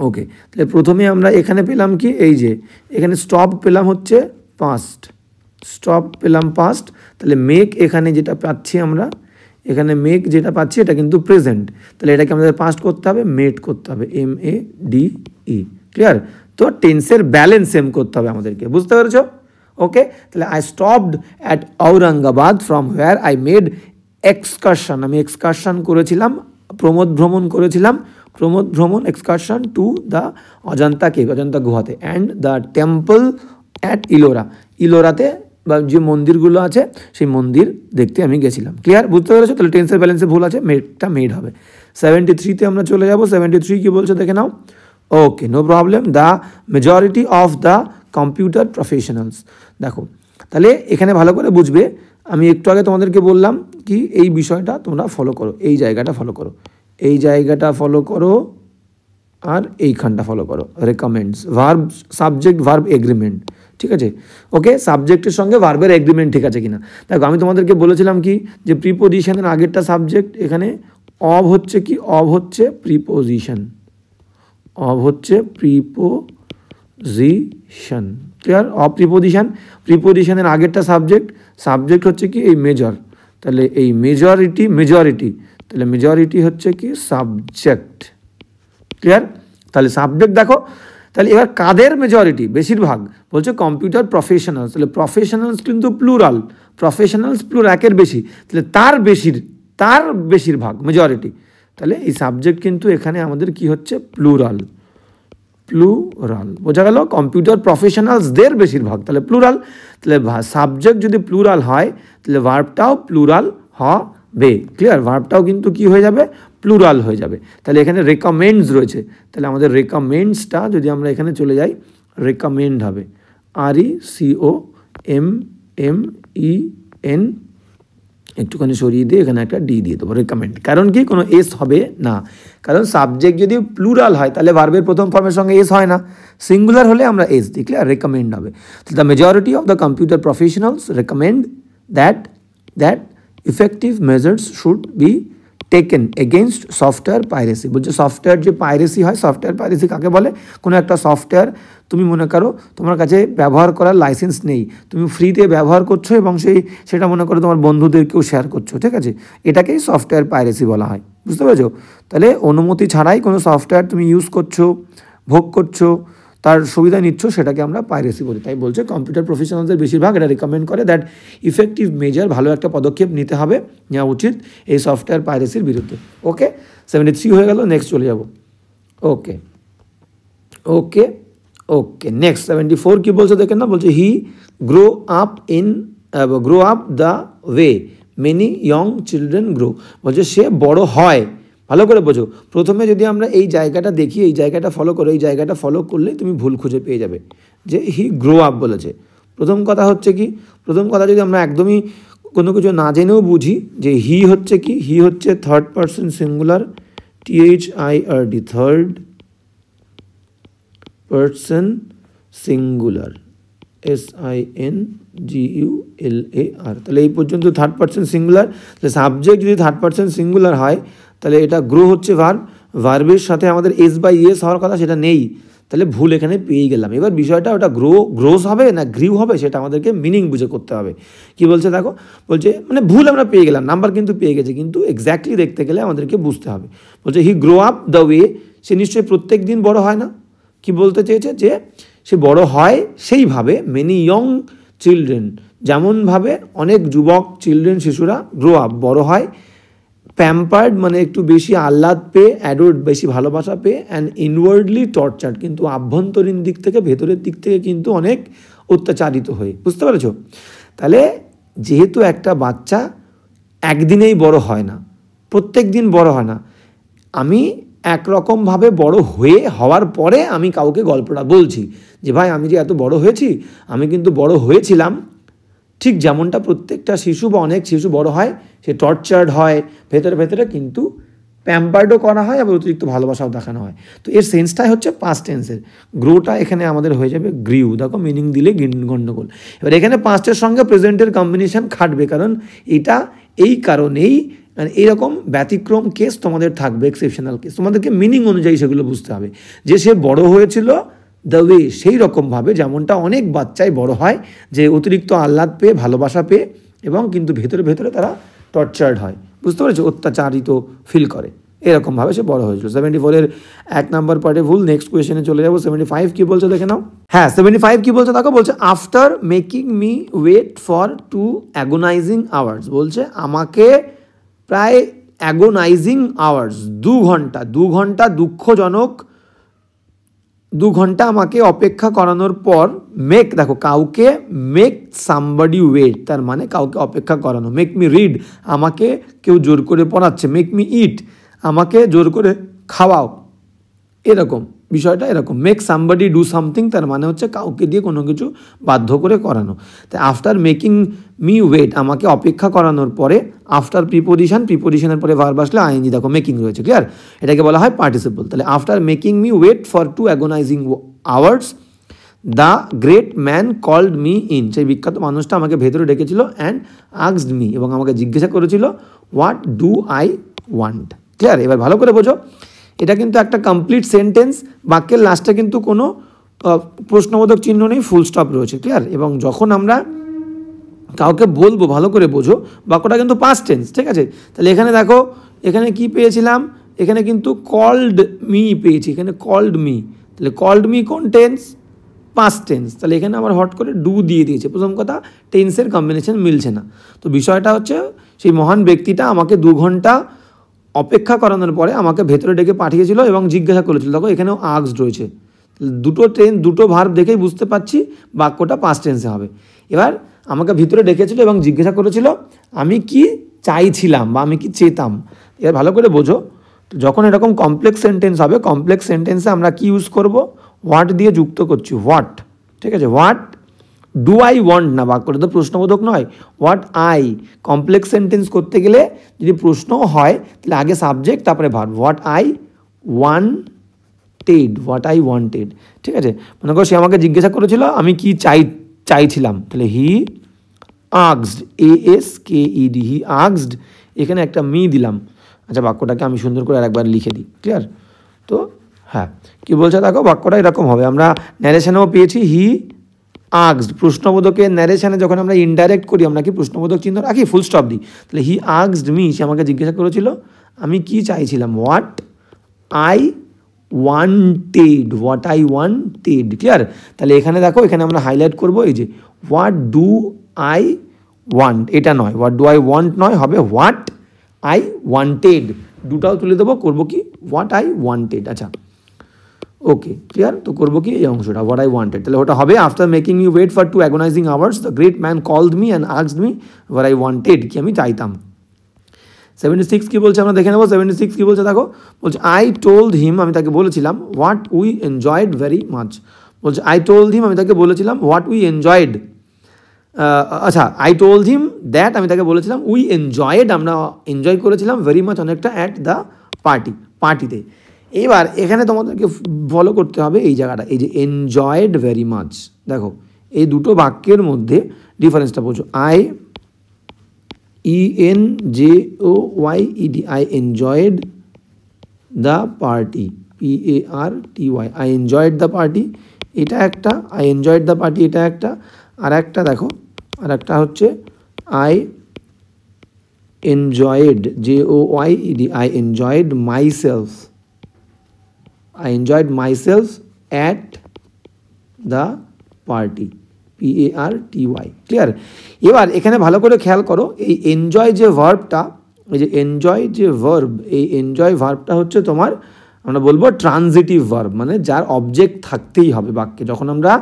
ওকে, তাহলে প্রথমে আমরা এখানে পেলাম কি, এই যে এখানে স্টপ পেলাম হচ্ছে পাস্ট, তাহলে মেক এখানে যেটা পাচ্ছি আমরা, এখানে মেক যেটা পাচ্ছি এটা কিন্তু প্রেজেন্ট, তাহলে এটাকে আমাদের পাস্ট করতে হবে, মেড করতে হবে, MADE, ক্লিয়ার। তো টেন্সের ব্যালেন্স সেম করতে হবে আমাদেরকে, বুঝতে পেরেছো? ওকে, তাহলে I stopped at Aurangabad from where I made excursion, আমি এক্সকারশন করেছিলাম, প্রমোদ ভ্রমণ excursion to the Ajanta cave, Ajanta গুহাতে, অ্যান্ড দ্য টেম্পল অ্যাট ইলোরাতে, বা যে মন্দিরগুলো আছে সেই মন্দির দেখতে আমি গেছিলাম, ক্লিয়ার, বুঝতে পেরেছো? তাহলে টেন্সের ব্যালেন্সে ভুল আছে, মেডটা মেড হবে। 73-তে আমরা চলে যাব। 73 কি বলছে দেখে নাও। Okay, no problem. The majority of the computer professionals, দেখো তাহলে এখানে ভালো করে বুঝবে, আমি একটু আগে তোমাদেরকে বললাম কি এই বিষয়টা তোমরা ফলো করো, এই জায়গাটা ফলো করো, এই জায়গাটা ফলো করো, আর এইখানটা ফলো করো, recommends, verb subject verb agreement, ঠিক আছে? ওকে, সাবজেক্টের সঙ্গে ভার্বের এগ্রিমেন্ট ঠিক আছে কিনা। দেখো আমি তোমাদেরকে বলেছিলাম কি যে প্রিপোজিশনের আগেরটা সাবজেক্ট, এখানে অব হচ্ছে কি, অব হচ্ছে প্রিপোজিশন, অব হচ্ছে প্রিপোজিশন, ক্লিয়ার? অব প্রিপোজিশন, প্রিপোজিশনের আগেরটা সাবজেক্ট, সাবজেক্ট হচ্ছে কি এই মেজর, তাহলে এই মেজরিটি, মেজরিটি, তাহলে মেজরিটি হচ্ছে কি সাবজেক্ট, ক্লিয়ার? তাহলে সাবজেক্ট দেখো, তাহলে এবার কাদের মেজরিটি, বেশিরভাগ, বলছে কম্পিউটার প্রফেশনালস, তাহলে প্রফেশনালস কিন্তু প্লুরাল, প্রফেশনালস প্লুরাল, একের বেশি, তাহলে তার বেশিরভাগ মেজরিটি, তাহলে এই সাবজেক্ট কিন্তু এখানে আমাদের কি হচ্ছে প্লুরাল, প্লুরাল, বোঝা গেল? কম্পিউটার প্রফেশনালসদের বেশিরভাগ, তাহলে প্লুরাল, তাহলে সাবজেক্ট যদি প্লুরাল হয় তাহলে ভার্বটাও প্লুরাল হবে, ক্লিয়ার? ভার্বটাও কিন্তু কি হয়ে যাবে, প্লুরাল হয়ে যাবে। তাহলে এখানে রেকমেন্ডস রয়েছে, তাহলে আমাদের রেকমেন্ডসটা যদি আমরা এখানে চলে যাই, রেকমেন্ড হবে RECOMMEN, একটুখানি সরিয়ে দিয়ে এখানে একটা ডি দিয়ে দেবো, রেকমেন্ড। কারণ কি, কোনো এস হবে না, কারণ সাবজেক্ট যদি প্লুরাল হয় তাহলে ভার্বের প্রথম ফর্মের সঙ্গে এস হয় না, সিঙ্গুলার হলে আমরা এস দিই, ক্লিয়ার? রেকমেন্ড হবে। The majority of the computer professionals recommend that effective measures should be taken against software piracy. বলছে সফটওয়্যার যে পাইরেসি হয়, সফটওয়্যার পাইরেসি কাকে বলে? কোনো একটা সফটওয়্যার তুমি মনে করো তোমার কাছে ব্যবহার করার লাইসেন্স নেই, তুমি ফ্রিতে ব্যবহার করছো এবং সেটা মনে করো তোমার বন্ধুদেরকেও শেয়ার করছো, ঠিক আছে? এটাকেই সফটওয়্যার পাইরেসি বলা হয়, বুঝতে পেরেছো? তাহলে অনুমতি ছাড়াই কোনো সফটওয়্যার তুমি ইউজ করছো, ভোগ করছো, তার সুবিধা নিচ্ছ, সেটাকে আমরা পাইরেসি বলি। তাই বলছে কম্পিউটার প্রফেশনালদের বেশিরভাগ এটা রিকমেন্ড করে দ্যাট ইফেক্টিভ মেজার, ভালো একটা পদক্ষেপ নিতে হবে, নেওয়া উচিত এই সফটওয়্যার পাইরেসির বিরুদ্ধে। ওকে, 73 হয়ে গেল, নেক্সট চলে যাব। ওকে ওকে ওকে, নেক্সট 74 কি বলছে দেখেন না, বলছে he grow up the way many young children grow, বলছে সে বড় হয়, ভালো করে বোঝো। প্রথমে যদি আমরা এই জায়গাটা দেখি, এই জায়গাটা ফলো করো, এই জায়গাটা ফলো করলে তুমি ভুল খুঁজে পেয়ে যাবে যে হি গ্রো আপ বলেছে। প্রথম কথা হচ্ছে কি, প্রথম কথা যদি আমরা একদমই কোনো কিছু না জেনেও বুঝি যে হি হচ্ছে কি, হি হচ্ছে third person singular, THIRD, third person singular, SINGULAR, তাহলে এই পর্যন্ত থার্ড পারসন সিঙ্গুলার। তাহলে সাবজেক্ট যদি থার্ড পারসন সিঙ্গুলার হয় তাহলে এটা গ্রো হচ্ছে ভার্ব, ভার্বের সাথে আমাদের S/S হওয়ার কথা, সেটা নেই, তাহলে ভুল এখানে পেয়ে গেলাম। এবার বিষয়টা ওটা গ্রোস হবে না গ্রিউ হবে, সেটা আমাদেরকে মিনিং বুঝে করতে হবে। কি বলছে দেখো, বলছে মানে ভুল আমরা পেয়ে গেলাম, নাম্বার কিন্তু পেয়ে গেছে, কিন্তু এক্স্যাক্টলি দেখতে গেলে আমাদেরকে বুঝতে হবে। বলছে he grow up the way, সে নিশ্চয়ই প্রত্যেক দিন বড় হয় না। কি বলতে চেয়েছে, যে সে বড় হয় সেইভাবে, মেনি ইয়ং চিলড্রেন, যেমনভাবে অনেক যুবক, চিলড্রেন শিশুরা, গ্রো আপ বড় হয়, প্যাম্পার্ড মানে একটু বেশি আহ্লাদ পেয়ে, অ্যাডোর্ড বেশি ভালোবাসা পেয়ে, অ্যান্ড ইনওয়ার্ডলি টর্চার্ড, কিন্তু আভ্যন্তরীণ দিক থেকে, ভেতরের দিক থেকে কিন্তু অনেক অত্যাচারিত হয়ে, বুঝতে পেরেছো? তাহলে যেহেতু একটা বাচ্চা একদিনেই বড় হয় না, প্রত্যেক দিন বড় হয় না, আমি একরকমভাবে বড় হওয়ার পরে আমি কাউকে গল্পটা বলছি যে ভাই আমি যে এত বড় হয়েছি, আমি কিন্তু বড় হয়েছিলাম ঠিক যেমনটা প্রত্যেকটা শিশু বা অনেক শিশু বড় হয়, সে টর্চার্ড হয়, ভেতরে কিন্তু প্যাম্পার্ডও করা হয়, আবার অতিরিক্ত ভালোবাসাও দেখানো হয়। তো এর সেন্সটাই হচ্ছে পাস্ট টেন্সের, গ্রোটা এখানে আমাদের হয়ে যাবে গ্রিউ। দেখো মিনিং দিলে গণ্ডগোল। এবার এখানে পাস্টের সঙ্গে প্রেজেন্টের কম্বিনেশন খাটবে, কারণ এটা এই কারণেই, মানে এইরকম ব্যতিক্রম কেস তোমাদের থাকবে, এক্সেপশনাল কেস, তোমাদেরকে মিনিং অনুযায়ী সেগুলো বুঝতে হবে। যে সে বড় হয়েছিল দ্য ওয়ে, সেই রকমভাবে যেমনটা অনেক বাচ্চাই বড় হয়, যে অতিরিক্ত আহ্লাদ পেয়ে, ভালোবাসা পেয়ে, এবং কিন্তু ভেতরে তারা টর্চার্ড হয়, বুঝতে পেরেছো, অত্যাচারিত ফিল করে, এরকমভাবে সে বড় হয়েছিল। 74-এর 1 নম্বর পার্টে ভুল। নেক্সট কোয়েশ্চেনে চলে যাবো। 75 কি বলছে দেখে নাও। হ্যাঁ, 75 কি বলছে দেখো, বলছে after making me wait for 2 agonising hours, বলছে আমাকে প্রায় অ্যাগোনাইজিং আওয়ার্স, 2 ঘন্টা দুঃখজনক 2 ঘন্টা আমাকে অপেক্ষা করানোর পর, দেখো কাউকে মেক সামবডি ওয়েট, তার মানে কাউকে অপেক্ষা করানো। মেক মি রিড, আমাকে কেউ জোর করে পড়াচ্ছে। মেক মি ইট, আমাকে জোর করে খাওয়াও, এরকম, বিষয়টা এরকম, মেক সামবডি ডু সামথিং, তার মানে হচ্ছে কাউকে দিয়ে কোনো কিছু বাধ্য করে করানো। তাই আফটার মেকিং মি ওয়েট, আমাকে অপেক্ষা করানোর পরে, আফটার প্রিপোজিশনের পরে ভার্ব আসলে আইএনজি, দেখো মেকিং রয়েছে, ক্লিয়ার, এটাকে বলা হয় পার্টিসিপল। তাহলে after making me wait for 2 agonising hours the great man called me in, সেই বিখ্যাত মানুষটা আমাকে ভেতরে ডেকেছিল, অ্যান্ড আস্কড মি, এবং আমাকে জিজ্ঞাসা করেছিল what do I want, clear. এবার ভালো করে বোঝো, এটা কিন্তু একটা কমপ্লিট সেন্টেন্স, বাক্যের লাস্টে কিন্তু কোনো প্রশ্নবোধক চিহ্ন নেই, ফুল স্টপ রয়েছে, ক্লিয়ার। এবং যখন আমরা কাউকে বলবো, ভালো করে বোঝো, বাক্যটা কিন্তু পাস্ট টেন্স, ঠিক আছে। তাহলে এখানে দেখো, এখানে কি পেয়েছিলাম, এখানে কিন্তু কল্ড মি পেয়েছি, এখানে কল্ড মি, তাহলে কল্ড মি কোন টেন্স, পাস্ট টেন্স, তাহলে এখানে আবার হট করে ডু দিয়ে দিয়েছে। প্রথম কথা, টেন্সের কম্বিনেশন মিলছে না। তো বিষয়টা হচ্ছে, সেই মহান ব্যক্তিটা আমাকে 2 ঘন্টা অপেক্ষা করানোর পরে আমাকে ভেতরে ডেকে পাঠিয়েছিল এবং জিজ্ঞাসা করেছিল, দেখো এখানেও আস্কড রয়েছে, দুটো ভার্ব দেখেই বুঝতে পারছি বাক্যটা পাস্ট টেন্সে হবে। এবার আমাকে ভিতরে ডেকেছিল এবং জিজ্ঞাসা করেছিল আমি কি চাইছিলাম বা আমি কি চেতাম। এবার ভালো করে বোঝো, যখন এরকম কমপ্লেক্স সেন্টেন্স হবে, কমপ্লেক্স সেন্টেন্সে আমরা কি ইউজ করব, হোয়াট দিয়ে যুক্ত করছি, হোয়াট, ঠিক আছে। হোয়াট ডু আই ওয়ান্ট না, বাক্যটা তো প্রশ্নবোধক নয়, হোয়াট আই, কমপ্লেক্স সেন্টেন্স করতে গেলে যদি প্রশ্ন হয় তাহলে আগে সাবজেক্ট তারপরে verb, what I wanted, what I wanted, ঠিক আছে। মনে করো সে আমাকে জিজ্ঞাসা করেছিল আমি কি চাইছিলাম, তাহলে he asked, ASKED, he asked, এখানে একটা মি দিলাম। আচ্ছা, বাক্যটাকে আমি সুন্দর করে আরেকবার লিখে দিই, ক্লিয়ার। তো হ্যাঁ, কি বলছে দেখো, বাক্যটা এরকম হবে। আমরা ন্যারেশনেও পেয়েছি হি আস্কড, প্রশ্নবোধকের ন্যারেশনে যখন আমরা ইনডাইরেক্ট করি আমরা কি প্রশ্নবোধক চিহ্ন রাখি, ফুল স্টপ দিই। তাহলে হি আস্কড মি, সে আমাকে জিজ্ঞাসা করেছিল আমি কি চাইছিলাম, what I wanted, what I wanted, clear. তাহলে এখানে দেখো, এখানে আমরা হাইলাইট করবো এই যে হোয়াট ডু আই ওয়ান্ট, এটা নয়, হোয়াট ডু আই ওয়ান্ট নয়, হবে হোয়াট আই ওয়ান্টেড, দুটাও তুলে দেবো, করবো কি হোয়াট আই ওয়ান্টেড। আচ্ছা, ওকে, ক্লিয়ার। তো করবো কি এই অংশটা, হোয়াট আই ওয়ান্টেড, তাহলে ওটা হবে after making you wait for 2 agonising hours the great man called me and asked me what I wanted, কি আমি চাইতাম। 76 কি বলছে আমরা দেখে নেবো। 76 কি বলছে দেখো, বলছে আই টোল্ড হিম, আমি তাকে বলেছিলাম what we enjoyed very much, বলছে আই টোল্ড হিম, আমি তাকে বলেছিলাম হোয়াট উই এনজয়েড, আচ্ছা আই টোল্ড হিম দ্যাট, আমি তাকে বলেছিলাম উই এনজয়েড, আমরা এনজয় করেছিলাম ভেরি মাচ, অনেকটা, অ্যাট দ্য পার্টিতে। এবার এখানে তোমাদেরকে ফলো করতে হবে এই জায়গাটা, এই যে এনজয়েড ভেরি মাচ, দেখো এই দুটো বাক্যের মধ্যে ডিফারেন্সটা বোঝো। ENJOYED, I enjoyed the party, PARTY, I enjoyed the party, এটা একটা, আই এনজয়েড দ্য পার্টি এটা একটা, আর একটা দেখো, আর একটা হচ্ছে I enjoyed, JOYED, I enjoyed myself, I enjoyed myself at the party, PARTY, clear. এবার এখানে ভালো করে খেয়াল করো, এই এনজয় যে ভার্বটা, এই যে এনজয় যে ভার্ব, এই এনজয় ভার্বটা হচ্ছে তোমার, আমরা বলবো ট্রানজিটিভ ভার্ব, মানে যার অবজেক্ট থাকতেই হবে বাক্যে। যখন আমরা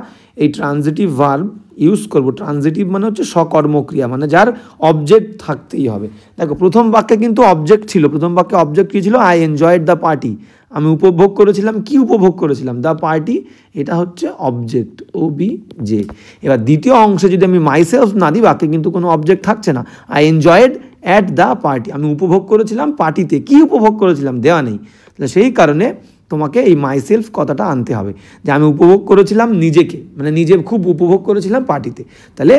এই ট্রানজিটিভ ভার্ব ইউজ করব, ট্রানজিটিভ মানে হচ্ছে সকর্মক্রিয়া, মানে যার অবজেক্ট থাকতেই হবে। দেখো প্রথম বাক্যে কিন্তু অবজেক্ট ছিল, প্রথম বাক্যে অবজেক্ট কী ছিল, আই এনজয়েড দ্য পার্টি, আমি উপভোগ করেছিলাম, কি উপভোগ করেছিলাম, দ্য পার্টি, এটা হচ্ছে অবজেক্ট, OBJ। এবার দ্বিতীয় অংশে যদি আমি মাইসেলফ না দিই, বাক্যে কিন্তু কোনো অবজেক্ট থাকছে না, I enjoyed at the party, আমি উপভোগ করেছিলাম পার্টিতে, কি উপভোগ করেছিলাম, দেওয়া নেই। তাহলে সেই কারণে তোমাকে এই মাইসেলফ কথাটা আনতে হবে, যে আমি উপভোগ করেছিলাম নিজেকে, মানে নিজে খুব উপভোগ করেছিলাম পার্টিতে। তাহলে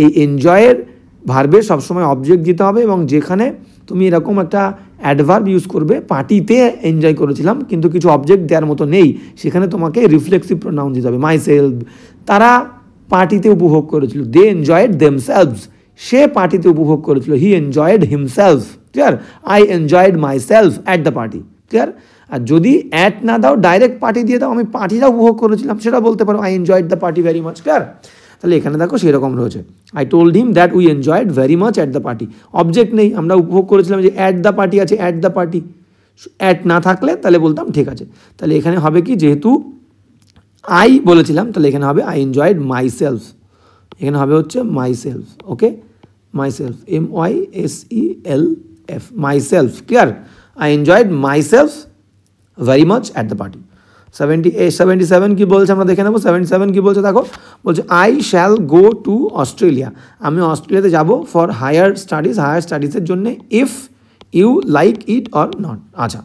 এই এনজয়ের ভার্বের সবসময় অবজেক্ট দিতে হবে, এবং যেখানে তুমি এরকম একটা অ্যাডভার্ব ইউজ করবে, পার্টিতে এনজয় করেছিলাম কিন্তু কিছু অবজেক্ট দেওয়ার মতো নেই, সেখানে তোমাকে রিফ্লেক্সিভ প্রোনাউন দিতে হবে, মাইসেলফ, তারা পার্টিতে উপভোগ করেছিল, দে এনজয়েড দেমসেলভস, সে পার্টিতে উপভোগ করেছিল, he enjoyed himself, clear. I enjoyed myself at the party, clear. আর যদি অ্যাট না দাও, ডাইরেক্ট পার্টি দিয়ে দাও, আমি পার্টিটা উপভোগ করেছিলাম, সেটা বলতে পারো I enjoyed the party very much, clear. তাহলে এখানে দেখো সেরকম রয়েছে, I told him that we enjoyed very much at the party, object নেই, আমরা উপভোগ করেছিলাম, যে অ্যাট দ্য পার্টি আছে, অ্যাট দ্য পার্টি, অ্যাট না থাকলে তাহলে বলতাম ঠিক আছে। তাহলে এখানে হবে কি, যেহেতু আই বলেছিলাম তাহলে এখানে হবে আই এনজয়েড মাইসেলফ, এখানে হবে হচ্ছে myself, okay, myself, MYSELF, myself, clear. I enjoyed myself very much at the party. 77 কি বলছে আমরা দেখে নেবো। 77 কি বলছে দেখো, বলছে I shall go to Australia, আমি অস্ট্রেলিয়াতে যাব ফর হায়ার স্টাডিজের জন্য, if you like it or not. আচ্ছা,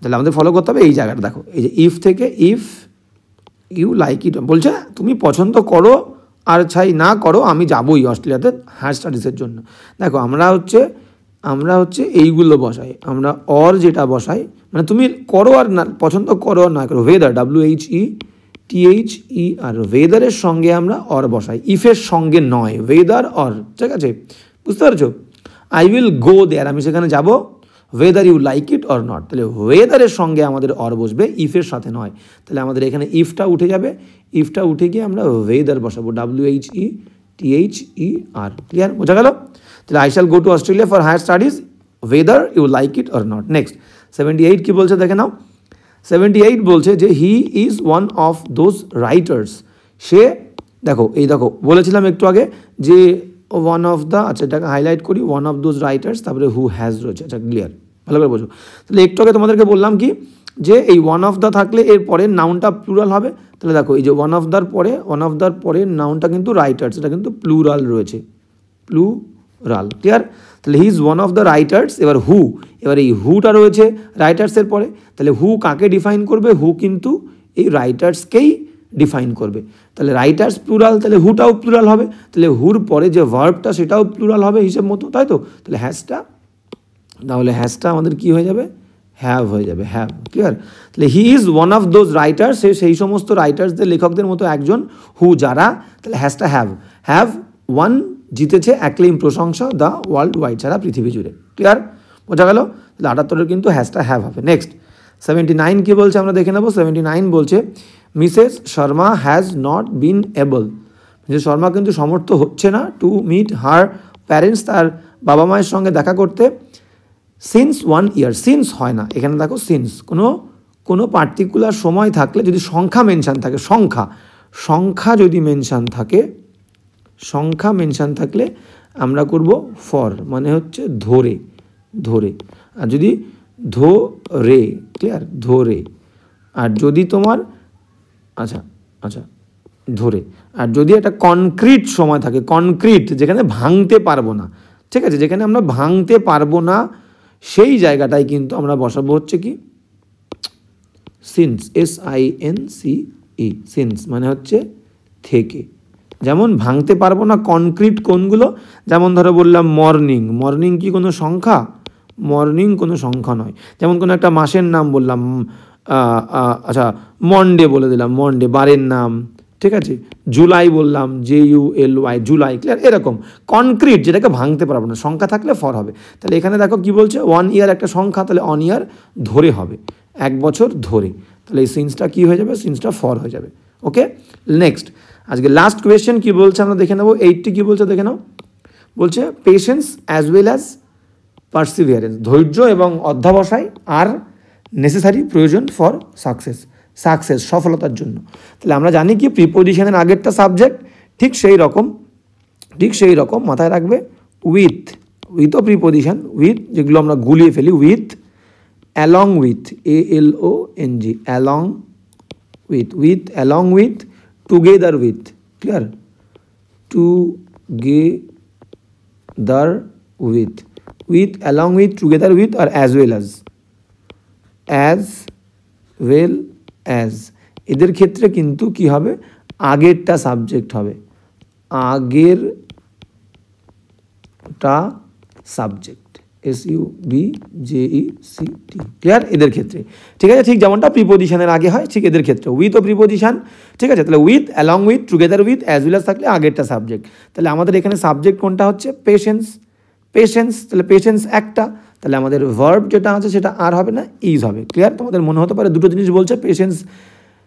তাহলে আমাদের ফলো করতে হবে এই জায়গাটা, দেখো এই যে ইফ থেকে ইফ ইউ লাইক ইট বলছে তুমি পছন্দ করো আর চাই না করো আমি যাবোই অস্ট্রেলিয়াতে হায়ার স্টাডিজের জন্য। দেখো আমরা হচ্ছে এইগুলো বসাই, আমরা অর যেটা বসাই, মানে তুমি করো আর না পছন্দ করো আর না করো, ওয়েদার WHETHER ওয়েদারের সঙ্গে আমরা অর বসাই, ইফের সঙ্গে নয়, ওয়েদার অর, ঠিক আছে, বুঝতে পারছো। আই উইল গো দেয়ার, আমি সেখানে যাব, whether you like it or not, তাহলে ওয়েদারের সঙ্গে আমাদের অর বসবে, ইফের সাথে নয়। তাহলে আমাদের এখানে ইফটা উঠে যাবে, ইফটা উঠে গিয়ে আমরা ওয়েদার বসাবো, WHETHER। ক্লিয়ার, বোঝা গেল। তাহলে I shall go to Australia for higher studies, whether you like it or not. Next 78 কি বলছে দেখে নাও। 78 বলছে যে he is one of those writers, সে দেখো এই দেখো বলেছিলাম একটু আগে যে ওয়ান অফ দ্য, আচ্ছা এটাকে হাইলাইট করি, ওয়ান অফ দোজ রাইটার্স, তারপরে হু হ্যাজ রয়েছে। আচ্ছা ক্লিয়ার, ভালো করে বোঝো। তাহলে একটু আগে তোমাদেরকে বললাম কি যে এই ওয়ান অফ দ্য থাকলে এর পরের নাউনটা প্লুরাল হবে। তাহলে দেখো এই যে ওয়ান অফ দ্যার পরের নাউনটা কিন্তু রাইটার্স, এটা কিন্তু প্লুরাল রয়েছে, প্লুরাল। ক্লিয়ার। তাহলে he is one of the writers, এবার হু, এবার এই হুটা রয়েছে রাইটার্সের পরে, তাহলে হু কাকে ডিফাইন করবে, হু কিন্তু এই রাইটার্সকেই ডিফাইন করবে। তাহলে রাইটার্স প্লুরাল, তাহলে হুটাও প্লুরাল হবে, তাহলে হুর পরে যে ভার্বটা সেটাও প্লুরাল হবে হিসেব মতো, তাই তো। তাহলে হ্যাজটা আমাদের কি হয়ে যাবে, হ্যাভ হয়ে যাবে, হ্যাভ। ক্লিয়ার। তাহলে he is one of those writers, সে সেই সমস্ত রাইটার্সদের লেখকদের মতো একজন, হু যারা, তাহলে হ্যাজটা হ্যাভ ওয়ান জিতেছে অ্যাক্লেইম প্রশংসা দ্য ওয়ার্ল্ড ওয়াইড, সারা পৃথিবী জুড়ে। ক্লিয়ার, বোঝা গেল। তাহলে 78 কিন্তু হ্যাজটা হ্যাভ হবে। নেক্সট 79 কি বলছে আমরা দেখে নেবো। 79 বলছে Mrs Sharma has not been able, Mrs Sharma কিন্তু সমর্থ হচ্ছে না টু মিট হার প্যারেন্টস, তার বাবা মায়ের সঙ্গে দেখা করতে, সিন্স 1 year, সিন্স হয় না এখানে, দেখো সিন্স কোনো পার্টিকুলার সময় থাকলে যদি সংখ্যা মেনশান থাকে, সংখ্যা যদি মেনশান থাকলে আমরা করব ফর, মানে হচ্ছে ধরে, আর যদি ধরে, ক্লিয়ার, ধরে, আর যদি তোমার আচ্ছা ধরে, আর যদি একটা কনক্রিট সময় থাকে, কনক্রিট যেখানে ভাঙতে পারবো না, ঠিক আছে, যেখানে আমরা ভাঙতে পারবো না সেই জায়গাটাই কিন্তু আমরা বসাবো হচ্ছে কি সিন্স, SINCE, সিন্স মানে হচ্ছে থেকে। যেমন ভাঙতে পারবো না কনক্রিট কোনগুলো, যেমন ধরো বললাম মর্নিং কি কোনো সংখ্যা, মর্নিং কোনো সংখ্যা নয়। যেমন কোনো একটা মাসের নাম বললাম, আচ্ছা মন্ডে বলে দিলাম, মন্ডে বারের নাম, ঠিক আছে। জুলাই বললাম, JULY, জুলাই। ক্লিয়ার। এরকম কনক্রিট যেটাকে ভাঙতে পারবো না, সংখ্যা থাকলে ফর হবে। তাহলে এখানে দেখো কি বলছে, 1 year একটা সংখ্যা, তাহলে 1 year ধরে হবে, 1 বছর ধরে। তাহলে এই সিন্সটা কি হয়ে যাবে, সিন্সটা ফর হয়ে যাবে। ওকে, নেক্সট আজকে লাস্ট কোয়েশ্চেন কি বলছে আমরা দেখে নেবো। 80 কি বলছে দেখে নাও। বলছে patience as well as perseverance, ধৈর্য এবং অধ্যবসায় আর নেসেসারি, প্রয়োজন ফর সাকসেস, সফলতার জন্য। তাহলে আমরা জানি কি প্রিপোজিশনের আগেরটা সাবজেক্ট, ঠিক সেই রকম মাথায় রাখবে উইথও প্রিপোজিশন, উইথ যেগুলো আমরা গুলিয়ে ফেলি, with, along with, ALONG, along with, together with, clear, together with, along with, together with, আর অ্যাজ ওয়েল অ্যাজ, এদের ক্ষেত্রে কিন্তু কি হবে, আগেরটা সাবজেক্ট হবে, আগেরটা সাবজেক্ট, SUBJECT, ক্লিয়ার, এদের ক্ষেত্রে। ঠিক আছে, ঠিক যেমনটা প্রিপোজিশনের আগে হয় ঠিক এদের ক্ষেত্রে উইথ ও প্রিপোজিশন, ঠিক আছে। তাহলে with, along with, together with, as well as থাকলে আগেরটা সাবজেক্ট। তাহলে আমাদের এখানে সাবজেক্ট কোনটা হচ্ছে, পেশেন্স, তাহলে পেশেন্স একটা, তাহলে আমাদের ভার্ব যেটা আছে সেটা আর হবে না, ইজ হবে। ক্লিয়ার। তোমাদের মনে হতে পারে দুটো জিনিস বলছে, পেশেন্স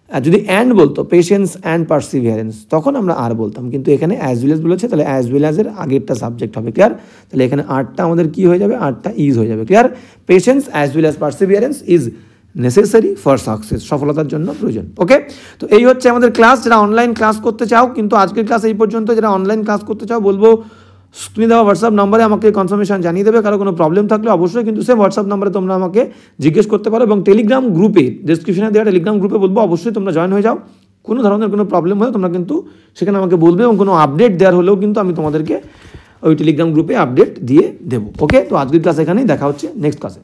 যদি অ্যান্ড বলতো, পেশেন্স অ্যান্ড পারসিভিয়ারেন্স, তখন আমরা আর বলতাম, কিন্তু এখানে অ্যাজ ওয়েল অ্যাজ বলেছে, তাহলে অ্যাজ ওয়েল অ্যাজের আগেরটা সাবজেক্ট হবে। ক্লিয়ার। তাহলে এখানে আরটা আমাদের কি হয়ে যাবে, আরটা ইজ হয়ে যাবে। Clear. Patience as well as perseverance is necessary for success, সফলতার জন্য প্রয়োজন। ওকে, তো এই হচ্ছে আমাদের ক্লাস। যারা অনলাইন ক্লাস করতে চাও, কিন্তু আজকের ক্লাস এই পর্যন্ত, যারা অনলাইন ক্লাস করতে চাও বলবো স্ক্রিনে দেওয়া হোয়াটসঅ্যাপ নাম্বারে আমাকে কনফার্মেশন জানিয়ে দেবে। কারো কোনো প্রবলেম থাকলে অবশ্যই কিন্তু সেম হোয়াটসঅ্যাপ নাম্বারে তোমরা আমাকে জিজ্ঞেস করতে পারো, এবং টেলিগ্রাম গ্রুপে, ডেসক্রিপশনে দেওয়া টেলিগ্রাম গ্রুপে বলবো অবশ্যই তোমরা জয়েন হয়ে যাও। কোনো ধরনের কোনো প্রবলেম হলে তোমরা কিন্তু সেখানে আমাকে বলবে, এবং কোনো আপডেট দেওয়ার হলেও কিন্তু আমি তোমাদেরকে ওই টেলিগ্রাম গ্রুপে আপডেট দিয়ে দেবো। ওকে, তো আজকের ক্লাস এখানেই, দেখা হচ্ছে নেক্সট ক্লাসে।